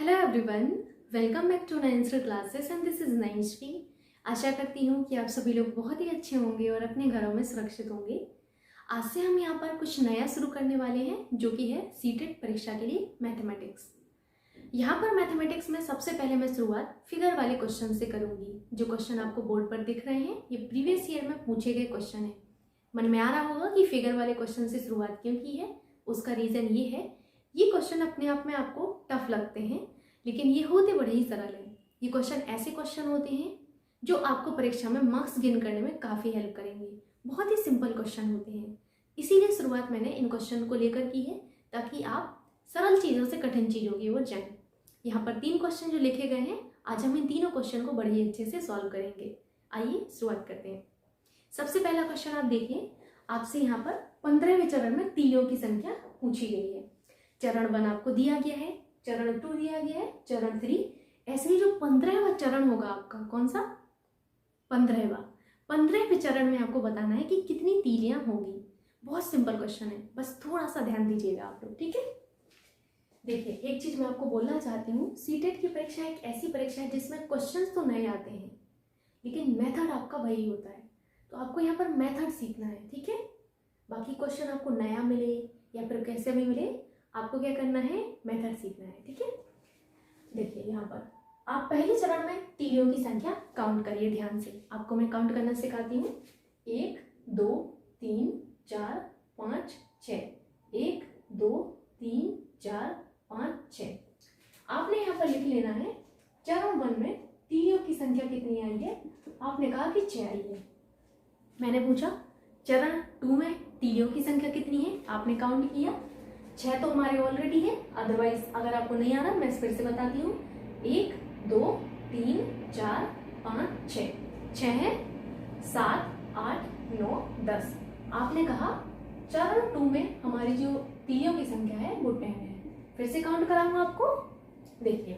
Hello everyone, welcome back to Nainsar classes and this is Nainsvi. आशा करती हूँ कि आप सभी लोग बहुत ही अच्छे होंगे और अपने घरों में सुरक्षित होंगे। आज से हम यहाँ पर कुछ नया शुरू करने वाले हैं जो कि है सीटेट परीक्षा के लिए मैथमेटिक्स। यहाँ पर मैथमेटिक्स में सबसे पहले मैं शुरुआत फिगर वाले क्वेश्चन से करूँगी। जो क्वेश्चन आपको बोर्ड पर दिख रहे हैं ये प्रीवियस ईयर में पूछे गए क्वेश्चन है। मन में आ रहा होगा कि फिगर वाले क्वेश्चन से शुरुआत क्यों की है। उसका रीज़न ये है, ये क्वेश्चन अपने आप में आपको टफ लगते हैं लेकिन ये होते बड़े ही सरल हैं। ये क्वेश्चन ऐसे क्वेश्चन होते हैं जो आपको परीक्षा में मार्क्स गेन करने में काफ़ी हेल्प करेंगे। बहुत ही सिंपल क्वेश्चन होते हैं, इसीलिए शुरुआत मैंने इन क्वेश्चन को लेकर की है ताकि आप सरल चीज़ों से कठिन चीज़ों की ओर जाएं। यहाँ पर 3 क्वेश्चन जो लिखे गए हैं, आज हम इन तीनों क्वेश्चन को बड़े ही अच्छे से सॉल्व करेंगे। आइए शुरुआत करते हैं। सबसे पहला क्वेश्चन आप देखिए, आपसे यहाँ पर 15वें चरण में तीलियों की संख्या पूछी गई है। चरण 1 आपको दिया गया है, चरण 2 दिया गया है, चरण 3। ऐसे ही जो 15वां चरण होगा आपका, कौन सा 15वें चरण में आपको बताना है कि कितनी तीलियां होंगी। बहुत सिंपल क्वेश्चन है, बस थोड़ा सा ध्यान दीजिएगा आप लोग, ठीक है। देखिए, एक चीज मैं आपको बोलना चाहती हूँ, सीटेट की परीक्षा एक ऐसी परीक्षा है जिसमें क्वेश्चंस तो नए आते हैं लेकिन मेथड आपका वही होता है। तो आपको यहाँ पर मेथड सीखना है, ठीक है। बाकी क्वेश्चन आपको नया मिले या फिर कैसे भी मिले, आपको क्या करना है, मेथड सीखना है, ठीक है। देखिए यहाँ पर आप पहले चरण में तीलियों की संख्या काउंट करिए ध्यान से। आपको मैं काउंट करना सिखाती हूँ। 1 2 3 4 5 6, 1 2 3 4 5 6। आपने यहाँ पर लिख लेना है चरण 1 में तीलियों की संख्या कितनी आई है। आपने कहा कि 6 आई है। मैंने पूछा चरण 2 में तीलियों की संख्या कितनी है, आपने काउंट किया। 6 तो हमारे ऑलरेडी है, अदरवाइज अगर आपको नहीं आ रहा मैं फिर से बताती हूँ। 1 2 3 4 5 6, 6 है, 7 8 9 10। आपने कहा चरण 2 में हमारी जो तीलियों की संख्या है वो 10 है। फिर से काउंट कराऊंगा आपको। देखिए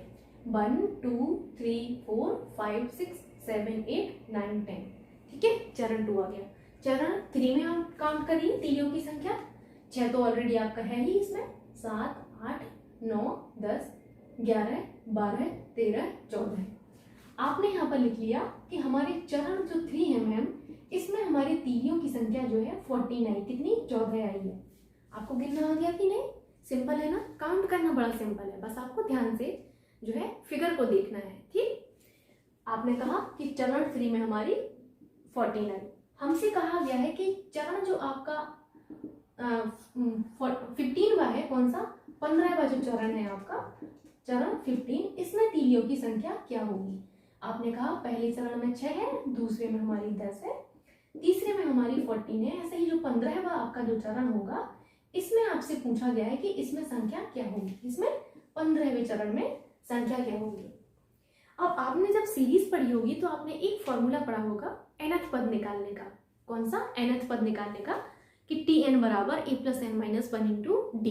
1 2 3 4 5 6 7 8 9 10, ठीक है। चरण 2 आ गया। चरण 3 में हम काउंट करिए तीलियों की संख्या। 6 तो ऑलरेडी आपका है ही इसमें, 7 8 9 10 11 12 13 14। आपने यहाँ पर लिख लिया कि हमारे चरण जो 3 है मैम, इसमें हमारी तीलियों की संख्या जो है 14 आई। कितनी? 14 आई है। आपको गिनना आ गया कि नहीं? सिंपल है ना, काउंट करना बड़ा सिंपल है, बस आपको ध्यान से जो है फिगर को देखना है, ठीक। आपने कहा कि चरण 3 में हमारी 14 आई। हमसे कहा गया है कि चरण जो आपका 15वां है, कौन सा 15वां जो चरण है आपका, चरण 15, इसमें तीलियों की संख्या क्या होगी। आपने कहा पहले चरण में 6 है, दूसरे में हमारी 10 है, तीसरे में हमारी 14 है। ऐसे ही जो 15वां आपका जो चरण होगा, इसमें आपसे पूछा गया है कि इसमें संख्या क्या होगी। इसमें 15वें चरण में संख्या क्या होगी। अब आपने जब सीरीज पढ़ी होगी तो आपने एक फॉर्मूला पढ़ा होगा nth पद निकालने का। कौन सा? nth पद निकालने का, कि Tn बराबर a + n - 1 × d।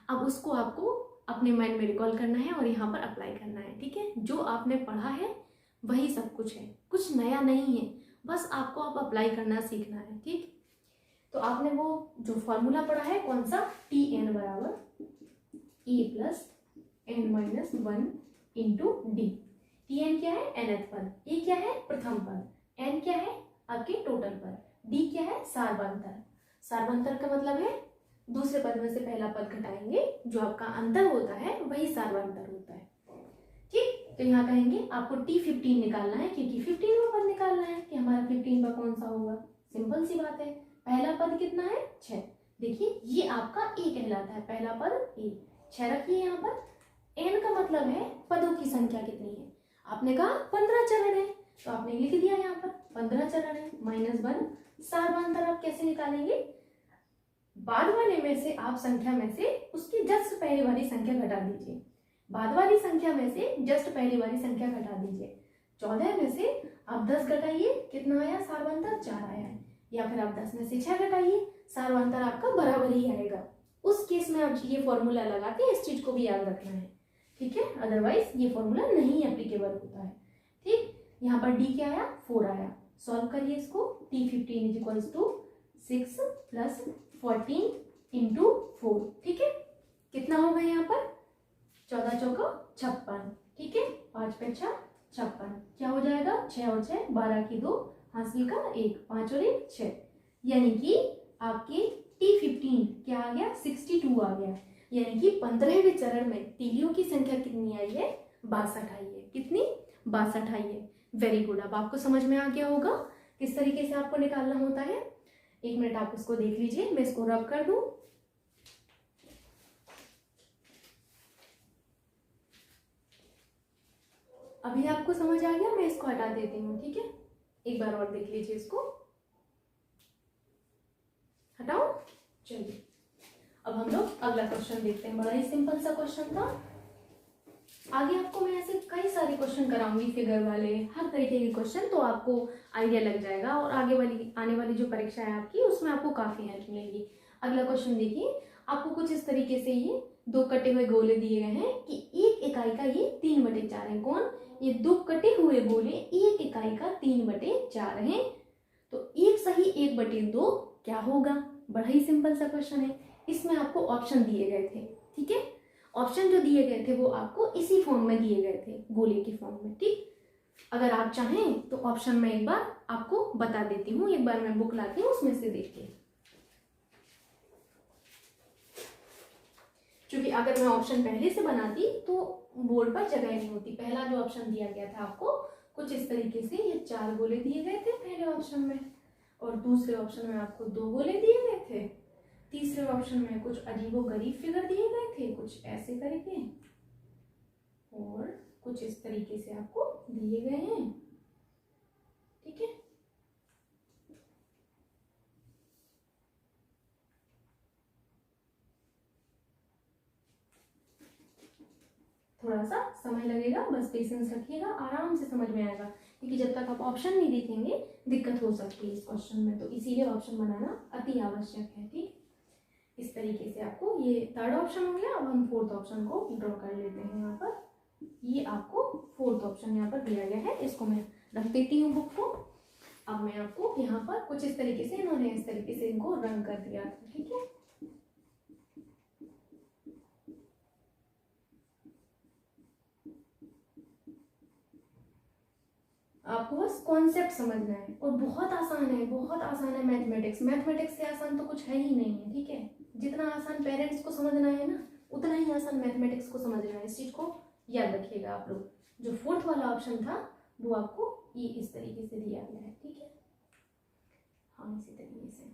अब उसको आपको अपने माइंड में रिकॉल करना है और यहाँ पर अप्लाई करना है, ठीक है। जो आपने पढ़ा है वही सब कुछ है, कुछ नया नहीं है, बस आपको आप अप्लाई करना सीखना है, ठीक। तो आपने वो जो फॉर्मूला पढ़ा है, कौन सा, Tn बराबर a + n - 1 × d। Tn क्या है? nth पद। a क्या है? प्रथम पद। n क्या है? आपके टोटल पद। d क्या है? सार्वंतर। सार्वंतर का मतलब है दूसरे पद में से पहला पद घटाएंगे, जो आपका अंतर होता है वही सार्वंतर होता है, ठीक। तो यहाँ कहेंगे आपको T15 निकालना है, क्योंकि 15वां पद निकालना है कि हमारा 15वां कौन सा होगा। सिंपल सी बात है, पहला पद कितना है? 6। देखिए ये आपका a कहलाता है, पहला पद a। 6 रखिए यहाँ पर। n का मतलब है पदों की संख्या कितनी है। आपने कहा 15 चरण है, तो आपने लिख दिया यहाँ पर 15 चरण है, -1। सार्वंतर आप कैसे निकालेंगे? बाद वाले में से आप संख्या में से उसकी जस्ट पहली वाली संख्या घटा दीजिए। बाद वाली संख्या में से जस्ट पहली वाली संख्या घटा दीजिए। 14 में से आप 10 घटाइए, कितना आया? सार्वंतर 4 आया है। या फिर आप 10 में से 6 घटाइए, सार्वंतर आपका बराबर ही आएगा। उस केस में आप ये फॉर्मूला लगा के इस चीज को भी याद रखना है, ठीक है। अदरवाइज ये फॉर्मूला नहीं एप्लीकेबल होता है, ठीक। यहाँ पर d क्या आया? 4 आया। सॉल्व करिए इसको। T15 = 6 + 14 × 4, ठीक है। कितना होगा यहाँ पर? 14 चौका 56। 12 की 2, हासिल का 1, 5 और 1 6, यानी कि आपके T15 क्या आ गया 62 आ गया। यानी कि 15वें चरण में तीलियों की संख्या कितनी आई है 62 आई है। कितनी 62 आई है। Very good. अब आपको समझ में आ गया होगा किस तरीके से आपको निकालना होता है। 1 मिनट आप इसको देख लीजिए, मैं इसको रब कर दूं। अभी आपको समझ आ गया, मैं इसको हटा देती हूँ, ठीक है। एक बार और देख लीजिए, इसको हटाओ। चलिए अब हम लोग अगला क्वेश्चन देखते हैं। बड़ा ही सिंपल सा क्वेश्चन था। आगे आपको मैं ऐसे कई सारे क्वेश्चन कराऊंगी, फिगर वाले, हर तरीके के क्वेश्चन, तो आपको आइडिया लग जाएगा और आगे वाली आने वाली जो परीक्षा है आपकी उसमें आपको काफी हेल्प मिलेगी। अगला क्वेश्चन देखिए, आपको कुछ इस तरीके से ये 2 कटे हुए गोले दिए गए हैं कि 1 इकाई का ये 3/4 है। कौन? ये 2 कटे हुए गोले 1 इकाई का 3/4 है। तो 1 सही 1/2 क्या होगा? बड़ा ही सिंपल सा क्वेश्चन है। इसमें आपको ऑप्शन दिए गए थे, ठीक है। ऑप्शन जो दिए गए थे वो आपको इसी फॉर्म में दिए गए थे, गोले की फॉर्म में, ठीक। अगर आप चाहें तो ऑप्शन में एक बार आपको बता देती हूँ। एक बार मैं बुक लाती हूँ, उसमें से देखिए। क्योंकि अगर मैं ऑप्शन पहले से बनाती तो बोर्ड पर जगह नहीं होती। पहला जो ऑप्शन दिया गया था आपको कुछ इस तरीके से, ये 4 गोले दिए गए थे पहले ऑप्शन में, और दूसरे ऑप्शन में आपको 2 गोले दिए गए थे। तीसरे ऑप्शन में कुछ अजीबोगरीब फिगर दिए गए थे, कुछ ऐसे करके, और कुछ इस तरीके से आपको दिए गए हैं, ठीक है। थोड़ा सा समय लगेगा, बस पेशेंस रखिएगा, आराम से समझ में आएगा, क्योंकि जब तक आप ऑप्शन नहीं देखेंगे दिक्कत हो सकती है इस क्वेश्चन में, तो इसीलिए ऑप्शन बनाना अति आवश्यक है, ठीक। इस तरीके से आपको ये 3rd ऑप्शन हो गया। अब हम 4th ऑप्शन को ड्रॉ कर लेते हैं। यहाँ पर ये आपको 4th ऑप्शन यहाँ पर दिया गया है, इसको मैं रख देती हूँ बुक को। अब मैं आपको यहाँ पर कुछ इस तरीके से, इन्होंने इस तरीके से इनको रंग कर दिया था, ठीक है। आपको बस कॉन्सेप्ट समझना है, और बहुत आसान है, बहुत आसान है मैथमेटिक्स। मैथमेटिक्स से आसान तो कुछ है ही नहीं है, ठीक है। जितना आसान पेरेंट्स को समझना है ना, उतना ही आसान मैथमेटिक्स को समझना है। इस चीज को याद रखिएगा आप लोग। जो 4th वाला ऑप्शन था वो आपको ये इस तरीके से दिया गया है, ठीक है। हाँ, इसी तरीके से।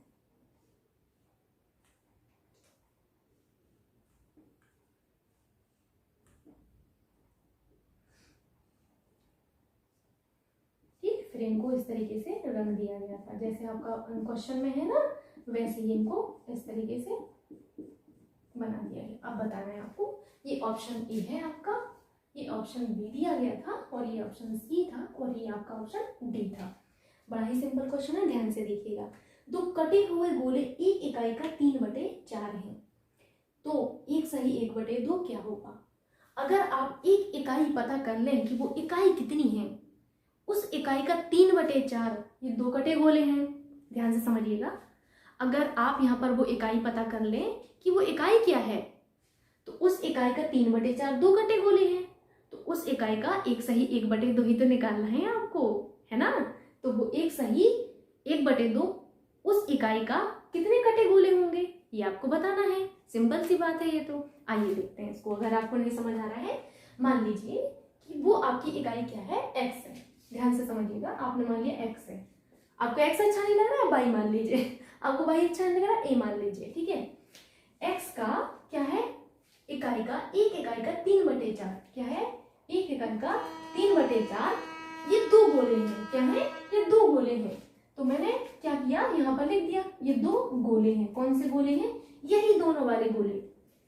फिर इनको इस तरीके से रंग दिया गया था, जैसे आपका क्वेश्चन में है ना, वैसे ही इनको इस तरीके से बना दिया गया। अब बताना है आपको, ये ऑप्शन ए है आपका, ये ऑप्शन बी दिया गया था, और ये ऑप्शन सी था, और ये आपका ऑप्शन डी था। बड़ा ही सिंपल क्वेश्चन है, ध्यान से देखिएगा। 2 कटे हुए गोले 1 इकाई का 3/4 है, तो 1 सही 1/2 क्या होगा? अगर आप 1 इकाई पता कर लें कि वो इकाई कितनी है, उस इकाई का 3/4, ये 2 कटे गोले हैं, ध्यान से समझिएगा। अगर आप यहाँ पर वो इकाई पता कर लें कि वो इकाई क्या है, तो उस इकाई का 3/4 2 कटे गोले हैं, तो उस इकाई का 1 सही 1/2 ही तो निकालना है आपको, है ना। तो वो 1 सही 1/2 उस इकाई का कितने कटे गोले होंगे, ये आपको बताना है। सिंपल सी बात है ये तो। आइए देखते हैं इसको। अगर आपको नहीं समझ आ रहा है, मान लीजिए कि वो आपकी इकाई क्या है, x है। ध्यान से समझिएगा, आपने मान लिया x है। आपको x अच्छा नहीं लग रहा है, y मान लीजिए। आपको y अच्छा नहीं लग रहा है, a मान लीजिए, ठीक है। x का क्या है, इकाई का 1 इकाई का 3/4 क्या है, 1 इकाई का 3/4, ये 2 गोले हैं। क्या है, ये 2 गोले हैं। तो मैंने क्या किया, यहाँ पर लिख दिया, ये 2 गोले हैं। कौन से गोले हैं, यही दोनों वाले गोले।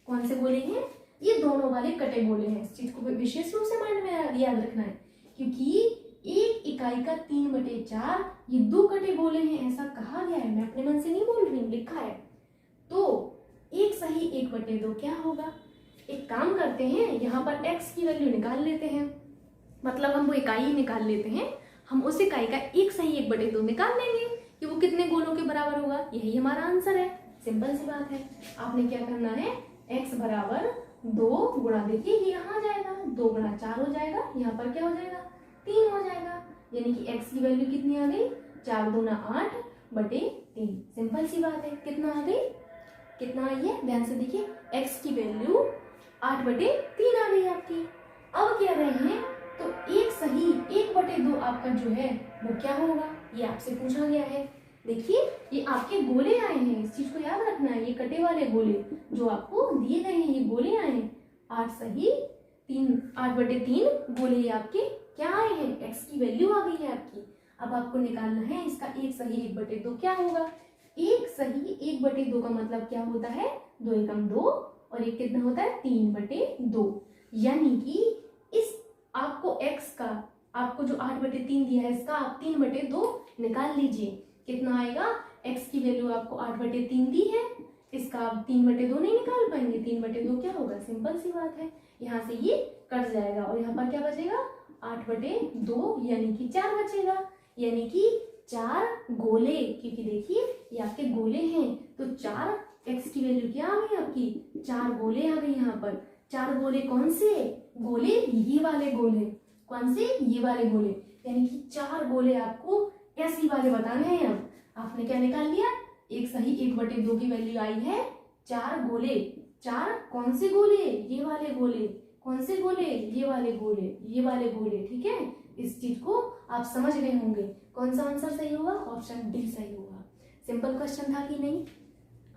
कौन से गोले हैं, ये दोनों वाले कटे गोले हैं। इस चीज को विशेष रूप से माइंड में याद रखना है, क्योंकि 1 इकाई का 3/4 ये 2 कटे गोले हैं, ऐसा कहा गया है। मैं अपने मन से नहीं बोल रही हूँ, लिखा है। तो 1 सही 1/2 क्या होगा? एक काम करते हैं, यहाँ पर x की वैल्यू निकाल लेते हैं, मतलब हम वो इकाई ही निकाल लेते हैं। हम उस इकाई का 1 सही 1/2 निकाल लेंगे कि वो कितने गोलों के बराबर होगा। यही हमारा आंसर है। सिंपल सी बात है। आपने क्या करना है, x बराबर 2 गुणा, देखिए ये यहाँ जाएगा, 2 गुणा 4 हो जाएगा, यहाँ पर क्या हो जाएगा, 3 हो जाएगा। यानी कि x की वैल्यू कितनी आ गई, 4 दूना 8 बटे 3। सिंपल सी बात है, कितना आ गई, कितना आई है, ध्यान से देखिए, x की वैल्यू 8 बटे 3 आ गई आपकी। अब कह रहे हैं तो एक सही 1 बटे 2 आपका जो है वो क्या होगा, ये आपसे पूछा गया है। देखिए ये आपके गोले आए हैं, इस चीज को याद रखना है, ये कटे वाले गोले जो आपको दिए गए हैं, ये गोले आए हैं। 8 सही 3, 8 बटे 3 गोले ये आपके क्या आए हैं, x की वैल्यू आ गई है आपकी। अब आपको निकालना है इसका एक सही 1 बटे 2 क्या होगा। एक सही 1 बटे 2 का मतलब क्या होता है, 2 एकम 2 और एक कितना होता है 3 बटे 2। यानी कि इस आपको x का, आपको जो 8 बटे 3 दिया है इसका आप 3 बटे 2 निकाल लीजिए, कितना आएगा, x की वैल्यू आपको 8 बटे 3 दी है, इसका आप 3 बटे 2 नहीं निकाल पाएंगे, 3 बटे 2 क्या होगा, सिंपल सी बात है, यहाँ से ये कट जाएगा और यहाँ पर क्या बचेगा, 8 बटे 2 यानी कि 4 बचेगा, यानी कि 4 गोले, क्योंकि देखिए ये आपके गोले हैं तो 4 x की वैल्यू क्या आ गई आपकी, 4 गोले आ गई यहाँ पर। 4 गोले कौन से गोले, ये वाले गोले, कौन से, ये वाले गोले, यानी कि 4 गोले आपको ऐसी वाले बताने हैं। अब आपने क्या निकाल लिया, एक सही 1 बटे 2 की वैल्यू आई है 4 गोले। 4 कौन से गोले, ये वाले गोले, कौन से गोले, ये वाले गोले, ये वाले गोले, ठीक है। इस चीज को आप समझ गए होंगे, कौन सा आंसर सही होगा, ऑप्शन डी सही होगा। सिंपल क्वेश्चन था कि नहीं।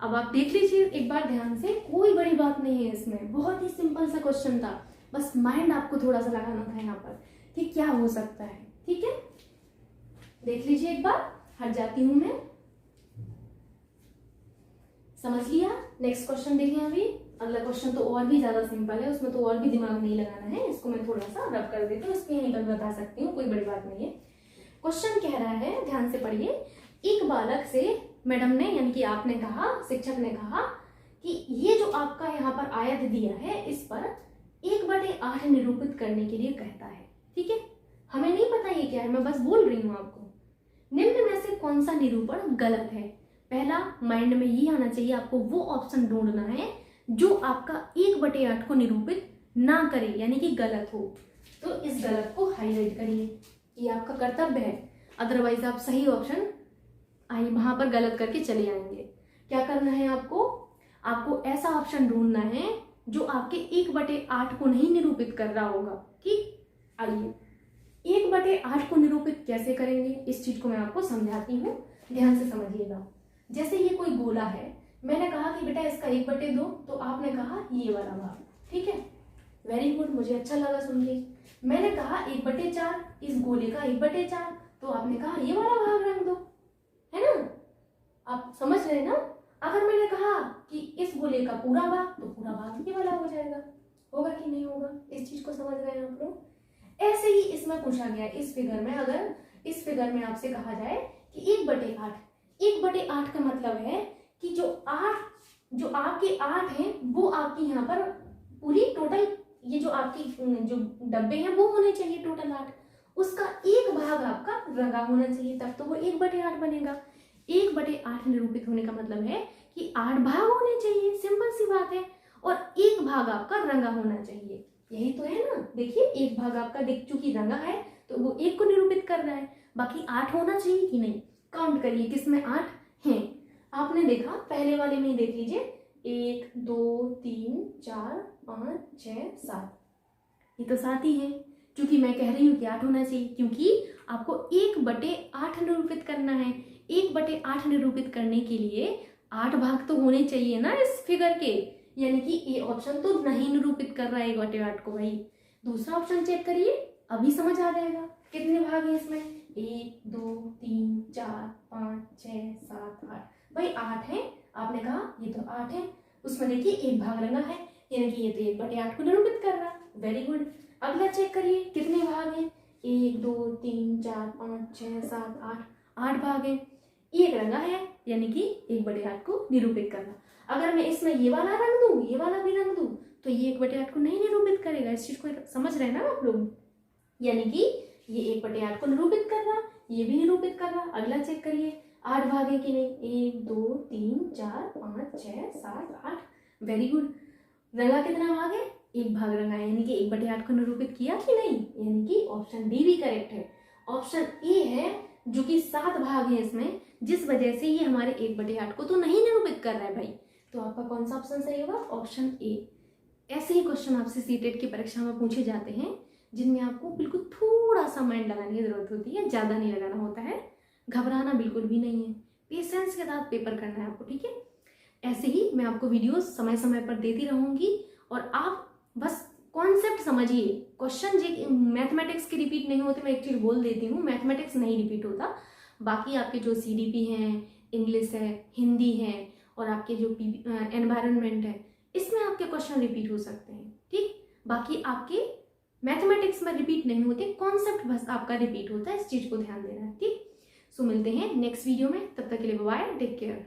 अब आप देख लीजिए एक बार ध्यान से, कोई बड़ी बात नहीं है इसमें, बहुत ही सिंपल सा क्वेश्चन था, बस माइंड आपको थोड़ा सा लगाना था यहाँ पर कि क्या हो सकता है, ठीक है। देख लीजिए एक बार, हट जाती हूं मैं, समझ लिया। नेक्स्ट क्वेश्चन देखें अभी। अगला क्वेश्चन तो और भी ज्यादा सिंपल है, उसमें तो और भी दिमाग नहीं लगाना है, इसको मैं थोड़ा सा रब कर देती हूँ, इसको यहीं पर बता सकती हूँ, कोई बड़ी बात नहीं है। क्वेश्चन कह रहा है, ध्यान से पढ़िए, एक बालक से मैडम ने यानी कि आपने कहा, शिक्षक ने कहा कि ये जो आपका यहाँ पर आयत दिया है इस पर 1/8 निरूपित करने के लिए कहता है, ठीक है। हमें नहीं पता ये क्या है, मैं बस बोल रही हूँ आपको। निम्न में से कौन सा निरूपण गलत है। पहला माइंड में ये आना चाहिए, आपको वो ऑप्शन ढूंढना है जो आपका 1/8 को निरूपित ना करे, यानी कि गलत हो। तो इस गलत को हाईलाइट करिए, ये आपका कर्तव्य है, अदरवाइज आप सही ऑप्शन आई वहां पर गलत करके चले आएंगे। क्या करना है आपको, आपको ऐसा ऑप्शन ढूंढना है जो आपके 1/8 को नहीं निरूपित कर रहा होगा, ठीक। आइए 1/8 को निरूपित कैसे करेंगे, इस चीज को मैं आपको समझाती हूँ, ध्यान से समझिएगा। जैसे ये कोई गोला है, मैंने कहा कि बेटा इसका 1/2, तो आपने कहा ये वाला भाग, ठीक है, वेरी गुड, मुझे अच्छा लगा सुन के। मैंने कहा 1/4, इस गोले का 1/4, तो आपने कहा ये वाला भाग रख दो, है ना, आप समझ रहे हैं ना। अगर मैंने कहा कि इस गोले का पूरा भाग, तो पूरा भाग ये वाला हो जाएगा, होगा कि नहीं होगा, इस चीज को समझ रहे हैं आप लोग। ऐसे ही इसमें पूछा गया, इस फिगर में, अगर इस फिगर में आपसे कहा जाए कि 1/8, 1/8 का मतलब है कि जो आपके 8 हैं वो आपकी यहाँ पर पूरी टोटल, ये जो आपकी जो डब्बे हैं वो होने चाहिए टोटल 8, उसका एक भाग आपका रंगा होना चाहिए, तब तो वो 1/8 बनेगा। 1/8 निरूपित होने का मतलब है कि 8 भाग होने चाहिए, सिंपल सी बात है, और एक भाग आपका रंगा होना चाहिए, यही तो है ना। देखिए एक भाग आपका दिख चुकी रंगा है तो वो 1 को निरूपित कर रहा है, बाकी 8 होना चाहिए कि नहीं। काउंट करिए किसमें 8 हैं, आपने देखा पहले वाले में ही देख लीजिए, 1 2 3 4 5 6 7, ये तो 7 ही है। क्योंकि मैं कह रही हूँ कि 8 होना चाहिए, क्योंकि आपको 1/8 निरूपित करना है। 1/8 निरूपित करने के लिए 8 भाग तो होने चाहिए ना इस फिगर के, यानी कि ये ऑप्शन तो नहीं निरूपित कर रहा है 1/8 को भाई। दूसरा ऑप्शन चेक करिए, अभी समझ आ जाएगा कितने भाग हैं इसमें, 1 2 3 4 5 6 7 8, भाई 8 है, आपने कहा ये तो 8 है, उसमें देखिए एक भाग रंगा है, यानी कि ये तो 1/8 को निरूपित कर रहा है, वेरी गुड। अगला चेक करिए कितने भाग हैं, 1 2 3 4 5 6 7 8, 8 भाग हैं, एक रंगा है, यानी कि 1/8 को निरूपित करना। अगर मैं इसमें ये वाला रंग दूं, ये वाला भी रंग दूं, तो ये 1/8 को नहीं निरूपित करेगा, इस चीज को समझ रहे हैं ना आप लोग, यानी कि ये 1/8 को निरूपित कर रहा, ये भी निरूपित कर रहा। अगला चेक करिए 8 भाग है कि नहीं, 1 2 3 4 5 6 7 8, वेरी गुड। रंगा कितना भाग है, एक भाग रंगा है, यानी कि 1/8 को निरूपित किया कि नहीं, यानी कि ऑप्शन डी भी करेक्ट है। ऑप्शन ए है, जो कि 7 भाग है इसमें, जिस वजह से ये हमारे 1/8 को तो नहीं निरूपित कर रहा है भाई। तो आपका कौन सा ऑप्शन सही होगा? Option A. ऐसे ही क्वेश्चन आपसे सीटेट की परीक्षा में पूछे जाते हैं, जिनमें आपको बिल्कुल थोड़ा सा माइंड लगाने की जरूरत होती है, ज़्यादा नहीं लगाना होता है। घबराना बिल्कुल भी नहीं है, पेशेंस के साथ पेपर करना है आपको, ठीक है। ऐसे ही मैं आपको वीडियोस समय समय पर देती रहूंगी, और आप बस कॉन्सेप्ट समझिए। क्वेश्चन जो मैथमेटिक्स के रिपीट नहीं होते, मैं एक चीज़ बोल देती हूँ, मैथमेटिक्स नहीं रिपीट होता। बाकी आपके जो CDP हैं, इंग्लिश है, हिंदी है, और आपके जो एनवायरनमेंट है, इसमें आपके क्वेश्चन रिपीट हो सकते हैं, ठीक। बाकी आपके मैथमेटिक्स में रिपीट नहीं होते, कॉन्सेप्ट बस आपका रिपीट होता है, इस चीज़ को ध्यान देना है, ठीक। सो मिलते हैं नेक्स्ट वीडियो में, तब तक के लिए बाय, टेक केयर।